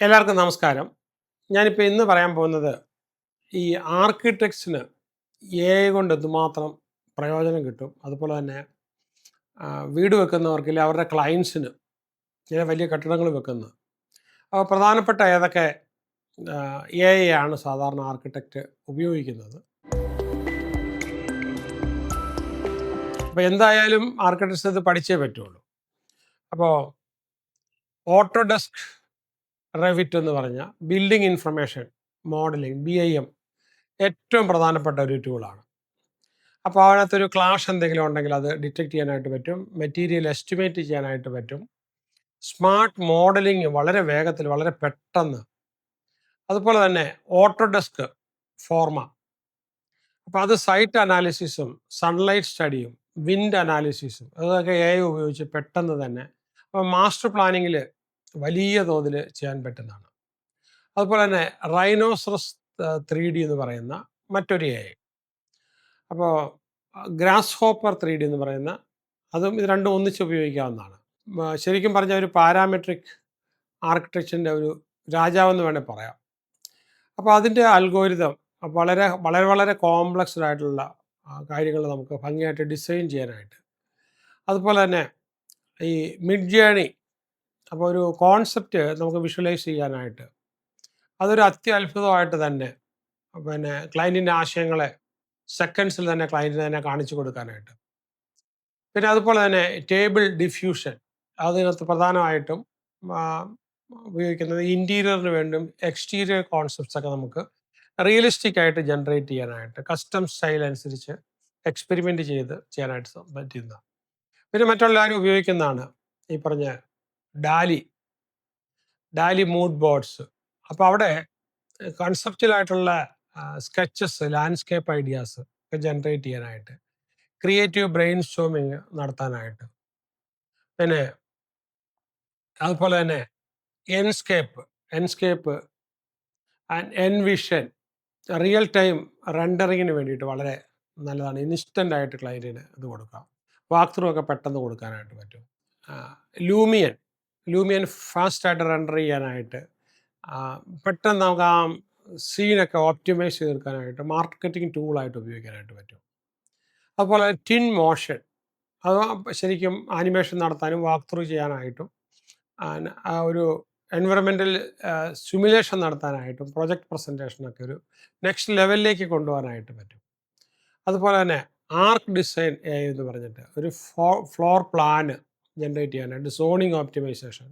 എല്ലാവർക്കും നമസ്കാരം. ഞാനിപ്പോൾ ഇന്ന് പറയാൻ പോകുന്നത് ഈ ആർക്കിടെക്ട്സിന് എഐ കൊണ്ട് എന്തുമാത്രം പ്രയോജനം കിട്ടും. അതുപോലെ തന്നെ വീട് വെക്കുന്നവർക്ക് ഇല്ലെ അവരുടെ ക്ലയൻസിന് ചില വലിയ കെട്ടിടങ്ങൾ വെക്കുന്നു. അപ്പോൾ പ്രധാനപ്പെട്ട ഏതൊക്കെ എഐ ആണ് സാധാരണ ആർക്കിടെക്റ്റ് ഉപയോഗിക്കുന്നത്. അപ്പോൾ എന്തായാലും ആർക്കിടെക്ട്സ് ഇത് പഠിച്ചേ പറ്റുള്ളൂ. അപ്പോൾ ഓട്ടോഡെസ്ക് റെവിറ്റ് എന്ന് പറഞ്ഞ ബിൽഡിംഗ് ഇൻഫർമേഷൻ മോഡലിംഗ് BIM ഏറ്റവും പ്രധാനപ്പെട്ട ഒരു ടൂളാണ്. അപ്പോൾ അതിനകത്തൊരു ക്ലാഷ് എന്തെങ്കിലും ഉണ്ടെങ്കിൽ അത് ഡിറ്റക്ട് ചെയ്യാനായിട്ട് പറ്റും. മെറ്റീരിയൽ എസ്റ്റിമേറ്റ് ചെയ്യാനായിട്ട് പറ്റും. സ്മാർട്ട് മോഡലിംഗ് വളരെ വേഗത്തിൽ വളരെ പെട്ടെന്ന്. അതുപോലെ തന്നെ ഓട്ടോഡെസ്ക് ഫോർമ. അപ്പോൾ അത് സൈറ്റ് അനാലിസിസും സൺലൈറ്റ് സ്റ്റഡിയും വിൻഡ് അനാലിസിസും അതൊക്കെ AI ഉപയോഗിച്ച് പെട്ടെന്ന് തന്നെ അപ്പോൾ മാസ്റ്റർ പ്ലാനിങ്ങിൽ വലിയ തോതിൽ ചെയ്യാൻ പറ്റുന്നതാണ്. അതുപോലെ തന്നെ റൈനോസറസ് 3D എന്ന് പറയുന്ന മറ്റൊരു AI. അപ്പോൾ ഗ്രാസ് ഹോപ്പർ 3D എന്ന് പറയുന്ന അതും ഇത് രണ്ടും ഒന്നിച്ച് ഉപയോഗിക്കാവുന്നതാണ്. ശരിക്കും പറഞ്ഞാൽ ഒരു പാരാമെട്രിക് ആർക്കിടെക്ചറിൻ്റെ ഒരു രാജാവെന്ന് വേണേൽ പറയാം. അപ്പോൾ അതിൻ്റെ അൽഗോരിതം വളരെ വളരെ വളരെ കോംപ്ലക്സ്ഡ് ആയിട്ടുള്ള കാര്യങ്ങൾ നമുക്ക് ഭംഗിയായിട്ട് ഡിസൈൻ ചെയ്യാനായിട്ട്. അതുപോലെ തന്നെ ഈ മിഡ് ജേണി അപ്പോൾ ഒരു കോൺസെപ്റ്റ് നമുക്ക് വിഷ്വലൈസ് ചെയ്യാനായിട്ട് അതൊരു അത്യത്ഭുതമായിട്ട് തന്നെ പിന്നെ ക്ലയൻറ്റിൻ്റെ ആശയങ്ങളെ സെക്കൻഡ്സിൽ തന്നെ ക്ലയൻറ്റിന് തന്നെ കാണിച്ചു കൊടുക്കാനായിട്ട്. പിന്നെ അതുപോലെ തന്നെ ടേബിൾ ഡിഫ്യൂഷൻ അതിനകത്ത് പ്രധാനമായിട്ടും ആ, ഉപയോഗിക്കുന്നത് ഇൻറ്റീരിയറിന് വേണ്ടിയും എക്സ്റ്റീരിയർ കോൺസെപ്റ്റ്സ് ഒക്കെ നമുക്ക് റിയലിസ്റ്റിക് ആയിട്ട് ജനറേറ്റ് ചെയ്യാനായിട്ട് കസ്റ്റം സ്റ്റൈൽ അനുസരിച്ച് എക്സ്പെരിമെൻ്റ് ചെയ്ത് ചെയ്യാനായിട്ട് പറ്റുന്ന. പിന്നെ മറ്റുള്ളവരും ഉപയോഗിക്കുന്നതാണ് ഈ പറഞ്ഞ ഡാലി ഡാലി മൂഡ് ബോർഡ്സ്. അപ്പോൾ അവിടെ കൺസെപ്റ്റലായിട്ടുള്ള സ്കെച്ചസ് ലാൻഡ്സ്കേപ്പ് ഐഡിയാസ് ഒക്കെ ജനറേറ്റ് ചെയ്യാനായിട്ട് ക്രിയേറ്റീവ് ബ്രെയിൻ സ്റ്റോമിങ് നടത്താനായിട്ട്. പിന്നെ അതുപോലെ തന്നെ എൻസ്കേപ്പ് ആൻഡ് എൻവിഷൻ റിയൽ ടൈം റെൻഡറിങ്ങിന് വേണ്ടിയിട്ട് വളരെ നല്ലതാണ്. ഇൻസ്റ്റൻ്റ് ആയിട്ട് ക്ലയൻറ്റിന് ഇത് കൊടുക്കാം. വാക്ക് ത്രൂ ഒക്കെ പെട്ടെന്ന് കൊടുക്കാനായിട്ട് പറ്റും. ലൂമിയൻ ലൂമിയൻ ഫാസ്റ്റായിട്ട് റെൻഡർ ചെയ്യാനായിട്ട് പെട്ടെന്ന് നമുക്ക് ആ സീനൊക്കെ ഓപ്റ്റിമൈസ് ചെയ്തെടുക്കാനായിട്ട് മാർക്കറ്റിംഗ് ടൂളായിട്ട് ഉപയോഗിക്കാനായിട്ട് പറ്റും. അതുപോലെ ടിൻ മോഷൻ അത് ശരിക്കും ആനിമേഷൻ നടത്താനും വാക്ക് ത്രൂ ചെയ്യാനായിട്ടും ആ ഒരു എൻവയറമെൻ്റൽ സിമുലേഷൻ നടത്താനായിട്ടും പ്രൊജക്ട് പ്രസൻറ്റേഷനൊക്കെ ഒരു നെക്സ്റ്റ് ലെവലിലേക്ക് കൊണ്ടുപോകാനായിട്ട് പറ്റും. അതുപോലെ തന്നെ ആർക്ക് ഡിസൈൻ എന്ന് പറഞ്ഞിട്ട് ഒരു ഫ്ലോർ പ്ലാന് ജനറേറ്റ് ചെയ്യാനായിട്ട് സോണിങ് ഓപ്റ്റിമൈസേഷൻ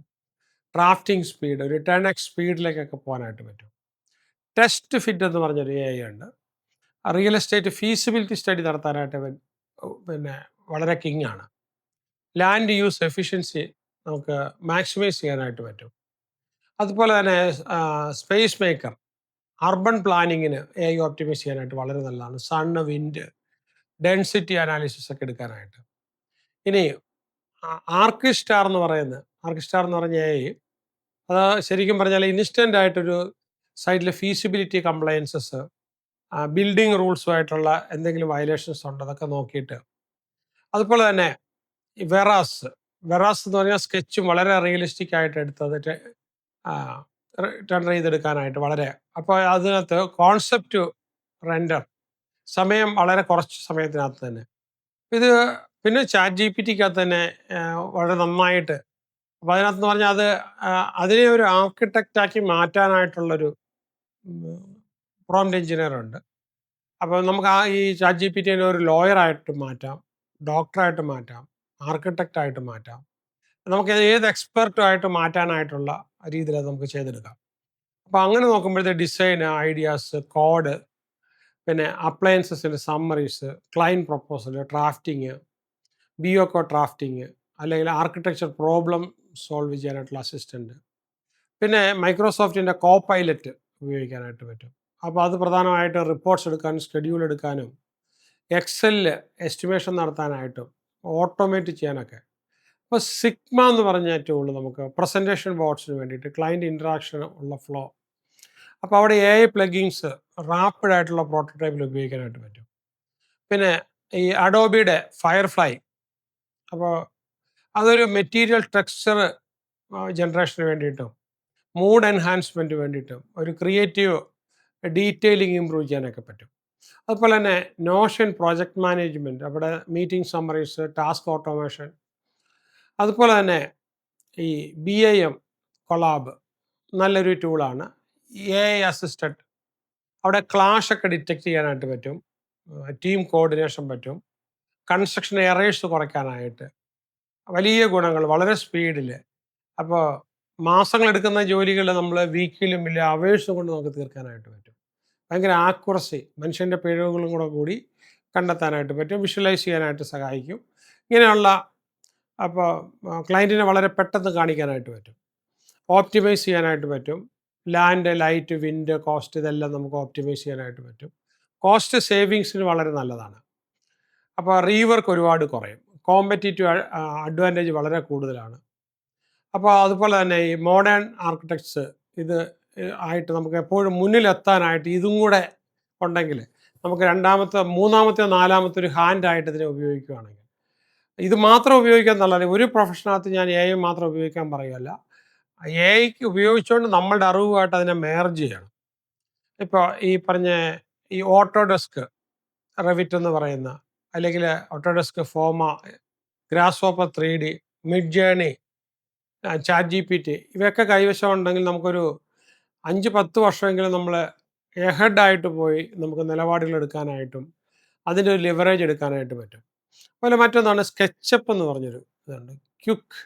ഡ്രാഫ്റ്റിംഗ് സ്പീഡ് ഒരു 10x സ്പീഡിലേക്കൊക്കെ പോകാനായിട്ട് പറ്റും. ടെസ്റ്റ് ഫിറ്റ് എന്ന് പറഞ്ഞൊരു AI ഉണ്ട്. റിയൽ എസ്റ്റേറ്റ് ഫീസിബിലിറ്റി സ്റ്റഡി നടത്താനായിട്ട് പിന്നെ വളരെ കിങ് ആണ്. ലാൻഡ് യൂസ് എഫിഷ്യൻസി നമുക്ക് മാക്സിമൈസ് ചെയ്യാനായിട്ട് പറ്റും. അതുപോലെ തന്നെ സ്പേസ് മേക്കർ അർബൻ പ്ലാനിങ്ങിന് AI ഓപ്റ്റിമൈസ് ചെയ്യാനായിട്ട് വളരെ നല്ലതാണ്. സണ്ണ് വിൻഡ് ഡെൻസിറ്റി അനാലിസിസ് ഒക്കെ എടുക്കാനായിട്ട്. ഇനി ആർക്കിസ്റ്റാർ എന്ന് പറഞ്ഞ AI അത് ശരിക്കും പറഞ്ഞാൽ ഇൻസ്റ്റൻ്റ് ആയിട്ടൊരു സൈറ്റിലെ ഫീസിബിലിറ്റി കംപ്ലയൻസസ് ബിൽഡിംഗ് റൂൾസുമായിട്ടുള്ള എന്തെങ്കിലും വയലേഷൻസ് ഉണ്ടോ അതൊക്കെ നോക്കിയിട്ട്. അതുപോലെ തന്നെ ഈ വെറാസ് എന്ന് പറഞ്ഞാൽ സ്കെച്ചും വളരെ റിയലിസ്റ്റിക് ആയിട്ട് എടുത്തത് റെൻഡർ ചെയ്തെടുക്കാനായിട്ട് വളരെ. അപ്പോൾ അതിനകത്ത് കോൺസെപ്റ്റ് റെൻഡർ സമയം വളരെ കുറച്ച് സമയത്തിനകത്ത് തന്നെ ഇത്. പിന്നെ ChatGPT-ക്കകത്ത് തന്നെ വളരെ നന്നായിട്ട് അപ്പോൾ അതിനകത്ത് പറഞ്ഞാൽ അത് അതിനെ ഒരു ആർക്കിടെക്റ്റാക്കി മാറ്റാനായിട്ടുള്ളൊരു പ്രോംപ്റ്റ് എഞ്ചിനീയർ ഉണ്ട്. അപ്പോൾ നമുക്ക് ഈ ChatGPT-നെ ഒരു ലോയറായിട്ട് മാറ്റാം, ഡോക്ടറായിട്ട് മാറ്റാം, ആർക്കിടെക്റ്റായിട്ട് മാറ്റാം. നമുക്ക് ഏത് എക്സ്പെർട്ടുമായിട്ട് മാറ്റാനായിട്ടുള്ള രീതിയിൽ അത് നമുക്ക് ചെയ്തെടുക്കാം. അപ്പോൾ അങ്ങനെ നോക്കുമ്പോഴത്തെ ഡിസൈന് ഐഡിയാസ് കോഡ് പിന്നെ അപ്ലയൻസസിൻ്റെ സമ്മറീസ് ക്ലയൻറ്റ് പ്രൊപ്പോസൽ ഡ്രാഫ്റ്റിങ് BOK ഡ്രാഫ്റ്റിങ് അല്ലെങ്കിൽ ആർക്കിടെക്ചർ പ്രോബ്ലം സോൾവ് ചെയ്യാനായിട്ടുള്ള അസിസ്റ്റൻറ്റ്. പിന്നെ മൈക്രോസോഫ്റ്റിൻ്റെ കോപൈലറ്റ് ഉപയോഗിക്കാനായിട്ട് പറ്റും. അപ്പോൾ അത് പ്രധാനമായിട്ട് റിപ്പോർട്ട്സ് എടുക്കാനും ഷെഡ്യൂൾ എടുക്കാനും എക്സലിൽ എസ്റ്റിമേഷൻ നടത്താനായിട്ടും ഓട്ടോമേറ്റ് ചെയ്യാനൊക്കെ. അപ്പോൾ സിഗ്മ എന്ന് പറഞ്ഞ ടൂൾ നമുക്ക് പ്രസൻറ്റേഷൻ ബോർഡ്സിന് വേണ്ടിയിട്ട് ക്ലയൻറ്റ് ഇൻട്രാക്ഷൻ ഉള്ള ഫ്ലോ. അപ്പോൾ അവിടെ AI പ്ലഗിൻസ് റാപ്പിഡായിട്ടുള്ള പ്രോട്ടോടൈപ്പിൽ ഉപയോഗിക്കാനായിട്ട് പറ്റും. പിന്നെ ഈ അഡോബിയുടെ ഫയർഫ്ലൈ അപ്പോൾ അതൊരു മെറ്റീരിയൽ ടെക്സ്ചർ ജനറേഷന് വേണ്ടിയിട്ടും മൂഡ് എൻഹാൻസ്മെൻറ്റ് വേണ്ടിയിട്ടും ഒരു ക്രിയേറ്റീവ് ഡീറ്റെയിലിംഗ് ഇമ്പ്രൂവ് ചെയ്യാനൊക്കെ പറ്റും. അതുപോലെ തന്നെ നോഷൻ പ്രോജക്റ്റ് മാനേജ്മെൻറ്റ്, അവിടെ മീറ്റിംഗ് സമ്മറീസ്, ടാസ്ക് ഓട്ടോമേഷൻ, അതുപോലെ തന്നെ ഈ BIM കൊളാബ് നല്ലൊരു ടൂളാണ്. AI അസിസ്റ്റഡ്, അവിടെ ക്ലാഷ് ഒക്കെ ഡിറ്റക്ട് ചെയ്യാനായിട്ട് പറ്റും, ടീം കോർഡിനേഷൻ പറ്റും, കൺസ്ട്രക്ഷൻ എറേഴ്സ് കുറയ്ക്കാനായിട്ട് വലിയ ഗുണങ്ങൾ, വളരെ സ്പീഡിൽ. അപ്പോൾ മാസങ്ങളെടുക്കുന്ന ജോലികൾ നമ്മൾ വീക്കിലും ഇല്ല അവേഴ്സും കൊണ്ട് നമുക്ക് തീർക്കാനായിട്ട് പറ്റും. ഭയങ്കര ആക്യുറസി, മനുഷ്യൻ്റെ പിഴവുകളും കൂടി കണ്ടെത്താനായിട്ട് പറ്റും, വിഷ്വലൈസ് ചെയ്യാനായിട്ട് സഹായിക്കും. ഇങ്ങനെയുള്ള അപ്പോൾ ക്ലയൻറ്റിനെ വളരെ പെട്ടെന്ന് കാണിക്കാനായിട്ട് പറ്റും, ഓപ്റ്റിമൈസ് ചെയ്യാനായിട്ട് പറ്റും. ലാൻഡ്, ലൈറ്റ്, വിൻഡ്, കോസ്റ്റ് ഇതെല്ലാം നമുക്ക് ഓപ്റ്റിമൈസ് ചെയ്യാനായിട്ട് പറ്റും. കോസ്റ്റ് സേവിങ്സിന് വളരെ നല്ലതാണ്. അപ്പോൾ റീവർക്ക് ഒരുപാട് കുറയും, കോമ്പറ്റീറ്റീവ് അഡ്വാൻറ്റേജ് വളരെ കൂടുതലാണ്. അപ്പോൾ അതുപോലെ തന്നെ ഈ മോഡേൺ ആർക്കിടെക്ട്സ് ഇത് ആയിട്ട് നമുക്ക് എപ്പോഴും മുന്നിലെത്താനായിട്ട് ഇതും കൂടെ ഉണ്ടെങ്കിൽ നമുക്ക് രണ്ടാമത്തെ, മൂന്നാമത്തെ, നാലാമത്തെ ഒരു ഹാൻഡായിട്ട് ഇതിനെ ഉപയോഗിക്കുകയാണെങ്കിൽ, ഇത് മാത്രം ഉപയോഗിക്കാൻ നല്ലത്. ഒരു പ്രൊഫഷനകത്ത് ഞാൻ AI മാത്രം ഉപയോഗിക്കാൻ പറയുകയല്ല, AIക്ക് ഉപയോഗിച്ചുകൊണ്ട് നമ്മളുടെ അറിവുമായിട്ട് അതിനെ മേർജ് ചെയ്യണം. ഇപ്പോൾ ഈ പറഞ്ഞ ഈ ഓട്ടോഡെസ്ക്, റെവിറ്റ് എന്ന് പറയുന്ന, അല്ലെങ്കിൽ Autodesk Forma, Grasshopper 3D, Midjourney, ChatGPT ഇവയൊക്കെ കൈവശം ഉണ്ടെങ്കിൽ നമുക്കൊരു 5-10 വർഷമെങ്കിലും നമ്മൾ എഹെഡായിട്ട് പോയി നമുക്ക് നിലപാടുകൾ എടുക്കാനായിട്ടും അതിൻ്റെ ഒരു ലിവറേജ് എടുക്കാനായിട്ട് പറ്റും. അതുപോലെ മറ്റൊന്നാണ് സ്കെച്ചപ്പ് എന്ന് പറഞ്ഞൊരു ഇതുണ്ട്. ക്യുക്ക്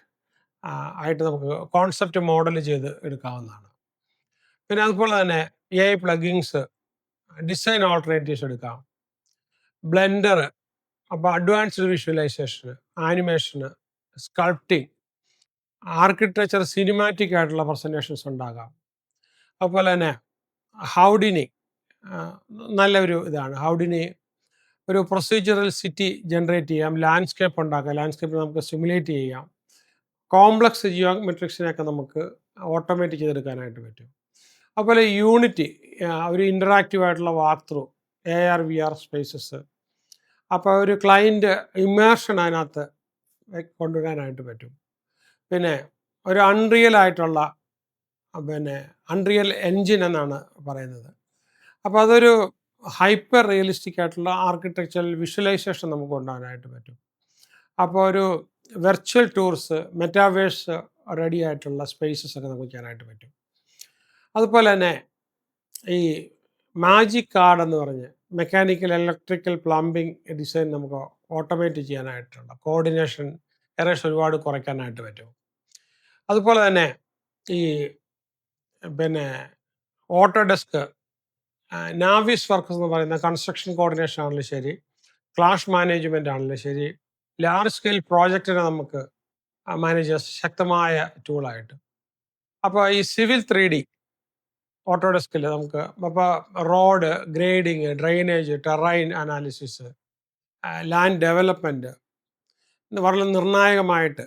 ആയിട്ട് നമുക്ക് കോൺസെപ്റ്റ് മോഡൽ ചെയ്ത് എടുക്കാവുന്നതാണ്. പിന്നെ അതുപോലെ തന്നെ AI പ്ലഗിൻസ്, ഡിസൈൻ ഓൾട്ടർനേറ്റീവ്സ് എടുക്കാം, ബ്ലെൻഡർ, അപ്പോൾ അഡ്വാൻസ്ഡ് വിഷ്വലൈസേഷന്, ആനിമേഷന്, സ്കൾപ്റ്റിംഗ്, ആർക്കിടെക്ചർ, സിനിമാറ്റിക് ആയിട്ടുള്ള പ്രസൻറ്റേഷൻസ് ഉണ്ടാകാം. അതുപോലെ തന്നെ ഹൗഡിനി നല്ലൊരു ഇതാണ്. ഹൗഡിനി ഒരു പ്രൊസീജിയറൽ സിറ്റി ജനറേറ്റ് ചെയ്യാം, ലാൻഡ്സ്കേപ്പ് ഉണ്ടാക്കാം, ലാൻഡ്സ്കേപ്പ് നമുക്ക് സിമുലേറ്റ് ചെയ്യാം, കോംപ്ലക്സ് ജിയോമെട്രിക്സിനെയൊക്കെ നമുക്ക് ഓട്ടോമേറ്റ് ചെയ്തെടുക്കാനായിട്ട് പറ്റും. അതുപോലെ യൂണിറ്റി, ഒരു ഇൻ്ററാക്റ്റീവ് ആയിട്ടുള്ള walk through, AR VR spaces, അപ്പോൾ ഒരു ക്ലയൻറ്റ് ഇമേർഷൻ അതിനകത്ത് കൊണ്ടുവരാനായിട്ട് പറ്റും. പിന്നെ ഒരു അൺറിയൽ ആയിട്ടുള്ള, പിന്നെ അൺറിയൽ എൻജിൻ എന്നാണ് പറയുന്നത്. അപ്പോൾ അതൊരു ഹൈപ്പർ റിയലിസ്റ്റിക് ആയിട്ടുള്ള ആർക്കിടെക്ചറൽ വിഷ്വലൈസേഷൻ നമുക്ക് കൊണ്ടുപോകാനായിട്ട് പറ്റും. അപ്പോൾ ഒരു വെർച്വൽ ടൂർസ്, മെറ്റാവേഴ്സ് റെഡി ആയിട്ടുള്ള സ്പേസസ് ഒക്കെ നമുക്ക് ചെയ്യാനായിട്ട് പറ്റും. അതുപോലെ തന്നെ ഈ മാജിക് കാർഡ് എന്ന് പറഞ്ഞ് മെക്കാനിക്കൽ, ഇലക്ട്രിക്കൽ, പ്ലംബിംഗ് ഡിസൈൻ നമുക്ക് ഓട്ടോമേറ്റ് ചെയ്യാനായിട്ടുള്ള കോർഡിനേഷൻ എറേഴ്സ് ഒരുപാട് കുറയ്ക്കാനായിട്ട് പറ്റും. അതുപോലെ തന്നെ ഈ പിന്നെ ഓട്ടോഡെസ്ക്, നാവിസ് വർക്ക്സ് എന്ന് പറയുന്ന കൺസ്ട്രക്ഷൻ കോർഡിനേഷൻ ആണെങ്കിലും ശരി, ക്ലാഷ് മാനേജ്മെൻ്റ് ആണെങ്കിലും ശരി, ലാർജ് സ്കെയിൽ പ്രോജക്റ്റിനെ നമുക്ക് മാനേജ് ചെയ്യാൻ ശക്തമായ ടൂളായിട്ട്. അപ്പോൾ ഈ സിവിൽ 3D ഓട്ടോഡെസ്കിൽ നമുക്ക് അപ്പോൾ road, grading, drainage, terrain analysis, land development വളരെ നിർണായകമായിട്ട്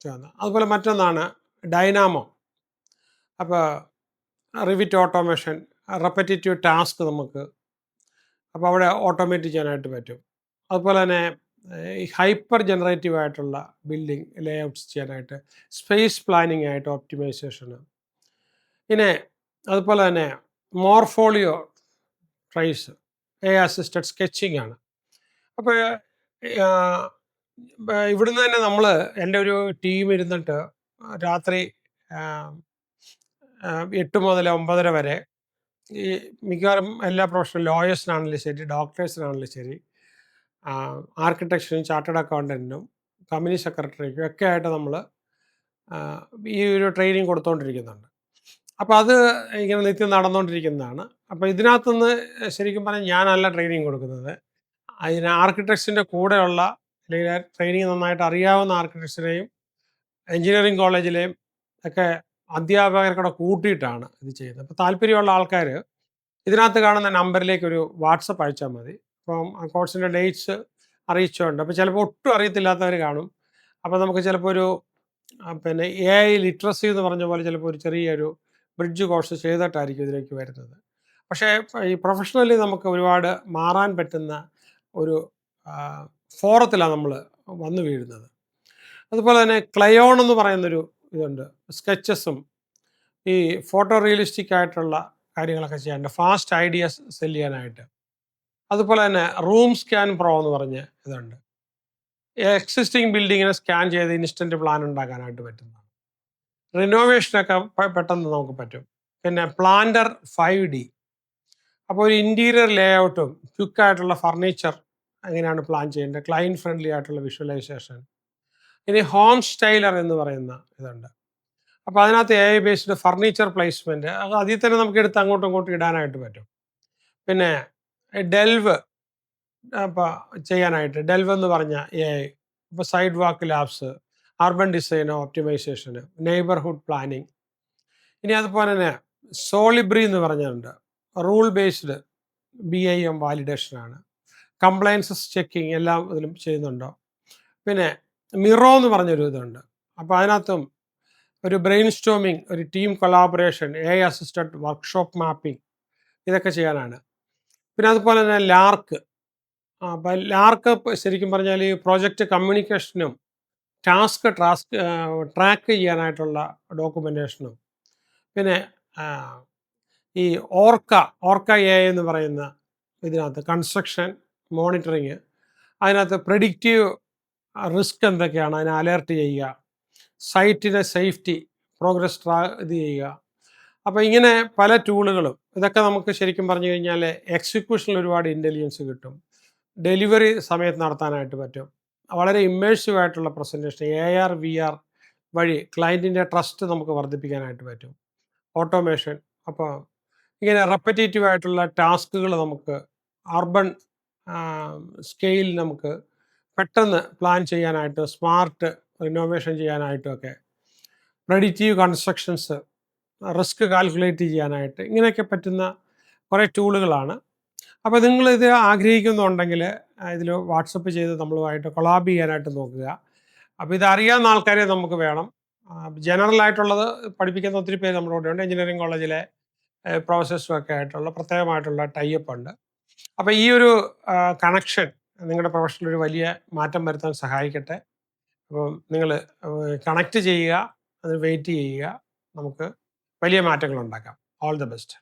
ചെയ്യുന്നത്. അതുപോലെ മറ്റൊന്നാണ് ഡൈനാമോ. അപ്പോൾ റിവിറ്റ് ഓട്ടോമേഷൻ, റെപ്പറ്റേറ്റീവ് ടാസ്ക് നമുക്ക് അപ്പോൾ അവിടെ ഓട്ടോമേറ്റ് ചെയ്യാനായിട്ട് പറ്റും. അതുപോലെ തന്നെ ഈ ഹൈപ്പർ ജനറേറ്റീവ് ആയിട്ടുള്ള ബിൽഡിംഗ് ലേഔട്ട്സ് ചെയ്യാനായിട്ട്, സ്പേസ് പ്ലാനിങ് ആയിട്ട് ഓപ്റ്റിമൈസേഷന്, പിന്നെ അതുപോലെ തന്നെ മോർഫോളിയോ ട്രേസ്, AI അസിസ്റ്റഡ് സ്കെച്ചിങ് ആണ്. അപ്പോൾ ഇവിടുന്ന് തന്നെ നമ്മൾ, എൻ്റെ ഒരു ടീം ഇരുന്നിട്ട് രാത്രി 8 മുതൽ 9:30 വരെ ഈ മിക്കവാറും എല്ലാ പ്രൊഫഷണൽ ലോയേഴ്സിനാണെങ്കിലും ശരി, ഡോക്ടേഴ്സിനാണെങ്കിലും ശരി, ആർക്കിടെക്ചറിനും ചാർട്ടേഡ് അക്കൗണ്ടൻറ്റിനും കമ്പനി സെക്രട്ടറിക്കും ഒക്കെ ആയിട്ട് നമ്മൾ ഈ ഒരു ട്രെയിനിങ് കൊടുത്തുകൊണ്ടിരിക്കുന്നുണ്ട്. അപ്പോൾ അത് ഇങ്ങനെ നിത്യം നടന്നുകൊണ്ടിരിക്കുന്നതാണ്. അപ്പോൾ ഇതിനകത്തുനിന്ന് ശരിക്കും പറഞ്ഞാൽ ഞാനല്ല ട്രെയിനിങ് കൊടുക്കുന്നത്, അതിന് ആർക്കിടെക്ട്സിൻ്റെ കൂടെയുള്ള, അല്ലെങ്കിൽ ട്രെയിനിങ് നന്നായിട്ട് അറിയാവുന്ന ആർക്കിടെക്ട്സിനെയും എഞ്ചിനീയറിംഗ് കോളേജിലെയും ഒക്കെ അധ്യാപകരെ കൂടെ കൂട്ടിയിട്ടാണ് ഇത് ചെയ്യുന്നത്. അപ്പോൾ താല്പര്യമുള്ള ആൾക്കാർ ഇതിനകത്ത് കാണുന്ന നമ്പറിലേക്ക് ഒരു വാട്സപ്പ് അയച്ചാൽ മതി. അപ്പം ആ കോഴ്സിൻ്റെ ഡേറ്റ്സ് അറിയിച്ചുകൊണ്ട്, അപ്പോൾ ചിലപ്പോൾ ഒട്ടും അറിയത്തില്ലാത്തവർ കാണും. അപ്പോൾ നമുക്ക് ചിലപ്പോൾ ഒരു പിന്നെ AI ലിറ്ററസി എന്ന് പറഞ്ഞ പോലെ ചിലപ്പോൾ ഒരു ചെറിയൊരു ബ്രിഡ്ജ് കോഴ്സ് ചെയ്തിട്ടായിരിക്കും ഇതിലേക്ക് വരുന്നത്. പക്ഷേ ഈ പ്രൊഫഷണലി നമുക്ക് ഒരുപാട് മാറാൻ പറ്റുന്ന ഒരു ഫോറത്തിലാണ് നമ്മൾ വന്നു വീഴുന്നത്. അതുപോലെ തന്നെ ക്ലയോൺ എന്ന് പറയുന്നൊരു ഇതുണ്ട്, സ്കെച്ചസും ഈ ഫോട്ടോ റിയലിസ്റ്റിക് ആയിട്ടുള്ള കാര്യങ്ങളൊക്കെ ചെയ്യാനുണ്ട്, ഫാസ്റ്റ് ഐഡിയാസ് സെല് ചെയ്യാനായിട്ട്. അതുപോലെ തന്നെ റൂം സ്കാൻ പ്രോ എന്ന് പറഞ്ഞ് ഇതുണ്ട്. എക്സിസ്റ്റിംഗ് ബിൽഡിങ്ങിനെ സ്കാൻ ചെയ്ത് ഇൻസ്റ്റന്റ് പ്ലാൻ ഉണ്ടാക്കാനായിട്ട് പറ്റുന്നതാണ്. റിനോവേഷനൊക്കെ പെട്ടെന്ന് നമുക്ക് പറ്റും. പിന്നെ പ്ലാന്റർ 5D. അപ്പോൾ ഒരു ഇന്റീരിയർ ലേ ഔട്ടും ക്വിക്കായിട്ടുള്ള ഫർണിച്ചർ എങ്ങനെയാണ് പ്ലാൻ ചെയ്യേണ്ടത്, ക്ലയൻറ്റ് ഫ്രണ്ട്ലി ആയിട്ടുള്ള വിഷ്വലൈസേഷൻ. ഇനി ഹോം സ്റ്റൈലർ എന്ന് പറയുന്ന ഇതുണ്ട്. അപ്പോൾ അതിനകത്ത് AI ബേസ്ഡ് ഫർണിച്ചർ പ്ലേസ്മെൻറ്റ്, അത് അതിൽ തന്നെ നമുക്ക് എടുത്ത് അങ്ങോട്ടും ഇങ്ങോട്ടും ഇടാനായിട്ട് പറ്റും. പിന്നെ ഡെൽവ് അപ്പോൾ ചെയ്യാനായിട്ട് ഡെൽവ് എന്ന് പറഞ്ഞ AI. ഇപ്പോൾ sidewalk labs, urban design ഓപ്റ്റിമൈസേഷന്, നെയ്ബർഹുഡ് പ്ലാനിങ്. ഇനി അതുപോലെ തന്നെ സോളിബ്രി എന്ന് പറഞ്ഞിട്ടുണ്ട്, റൂൾ ബേസ്ഡ് BIM വാലിഡേഷനാണ്. കംപ്ലയൻസസ് ചെക്കിങ് എല്ലാം ഇതിലും ചെയ്യുന്നുണ്ടോ. പിന്നെ മിറോ എന്ന് പറഞ്ഞൊരു ഇതുണ്ട്. അപ്പോൾ അതിനകത്തും ഒരു ബ്രെയിൻ സ്റ്റോമിങ്, ഒരു team collaboration, AI assisted workshop mapping, ഇതൊക്കെ ചെയ്യാനാണ്. പിന്നെ അതുപോലെ തന്നെ ലാർക്ക്. അപ്പം ലാർക്ക് ശരിക്കും പറഞ്ഞാൽ ഈ പ്രോജക്റ്റ് കമ്മ്യൂണിക്കേഷനും ടാസ്ക് ട്രാക്ക് ചെയ്യാനായിട്ടുള്ള ഡോക്യുമെൻറ്റേഷനും. പിന്നെ ആ, ഈ ഓർക്ക AI എന്ന് പറയുന്ന ഇതിനകത്ത് കൺസ്ട്രക്ഷൻ മോണിറ്ററിങ്, അതിനകത്ത് പ്രെഡിക്റ്റീവ് റിസ്ക് എന്തൊക്കെയാണ് അതിനെ അലേർട്ട് ചെയ്യുക, സൈറ്റിൻ്റെ സേഫ്റ്റി പ്രോഗ്രസ് ഇത് ചെയ്യുക. അപ്പോൾ ഇങ്ങനെ പല ടൂളുകളും, ഇതൊക്കെ നമുക്ക് ശരിക്കും പറഞ്ഞു കഴിഞ്ഞാൽ എക്സിക്യൂഷനിൽ ഒരുപാട് ഇൻ്റലിജൻസ് കിട്ടും, ഡെലിവറി സമയത്ത് നടത്താനായിട്ട് പറ്റും. വളരെ ഇമ്മേഴ്സീവ് ആയിട്ടുള്ള പ്രസൻറ്റേഷൻ AR VR വഴി ക്ലയൻറ്റിൻ്റെ ട്രസ്റ്റ് നമുക്ക് വർദ്ധിപ്പിക്കാനായിട്ട് പറ്റും. ഓട്ടോമേഷൻ. അപ്പോൾ ഇങ്ങനെ റെപ്പറ്റേറ്റീവ് ആയിട്ടുള്ള ടാസ്കുകൾ നമുക്ക് അർബൻ സ്കെയിൽ നമുക്ക് പെട്ടെന്ന് പ്ലാൻ ചെയ്യാനായിട്ട്, സ്മാർട്ട് റിനോവേഷൻ ചെയ്യാനായിട്ടുമൊക്കെ, പ്രെഡിക്റ്റീവ് കൺസ്ട്രക്ഷൻസ്, റിസ്ക് കാൽക്കുലേറ്റ് ചെയ്യാനായിട്ട്, ഇങ്ങനെയൊക്കെ പറ്റുന്ന കുറേ ടൂളുകളാണ്. അപ്പോൾ നിങ്ങളിത് ആഗ്രഹിക്കുന്നുണ്ടെങ്കിൽ ഇതിൽ വാട്സപ്പ് ചെയ്ത് നമ്മളുമായിട്ട് കൊളാബ് ചെയ്യാനായിട്ട് നോക്കുക. അപ്പോൾ ഇതറിയാവുന്ന ആൾക്കാരെ നമുക്ക് വേണം. ജനറൽ ആയിട്ടുള്ളത് പഠിപ്പിക്കുന്ന ഒത്തിരി പേര് നമ്മുടെ കൂടെ ഉണ്ട്. എഞ്ചിനീയറിംഗ് കോളേജിലെ പ്രൊഫസേഴ്സും ഒക്കെ ആയിട്ടുള്ള പ്രത്യേകമായിട്ടുള്ള ടൈപ്പ് ഉണ്ട്. അപ്പോൾ ഈ ഒരു കണക്ഷൻ നിങ്ങളുടെ പ്രൊഫഷനിൽ ഒരു വലിയ മാറ്റം വരുത്താൻ സഹായിക്കട്ടെ. അപ്പം നിങ്ങൾ കണക്റ്റ് ചെയ്യുക, അത് വെയിറ്റ് ചെയ്യുക. നമുക്ക് വലിയ മാറ്റങ്ങൾ ഉണ്ടാക്കാം. All the best.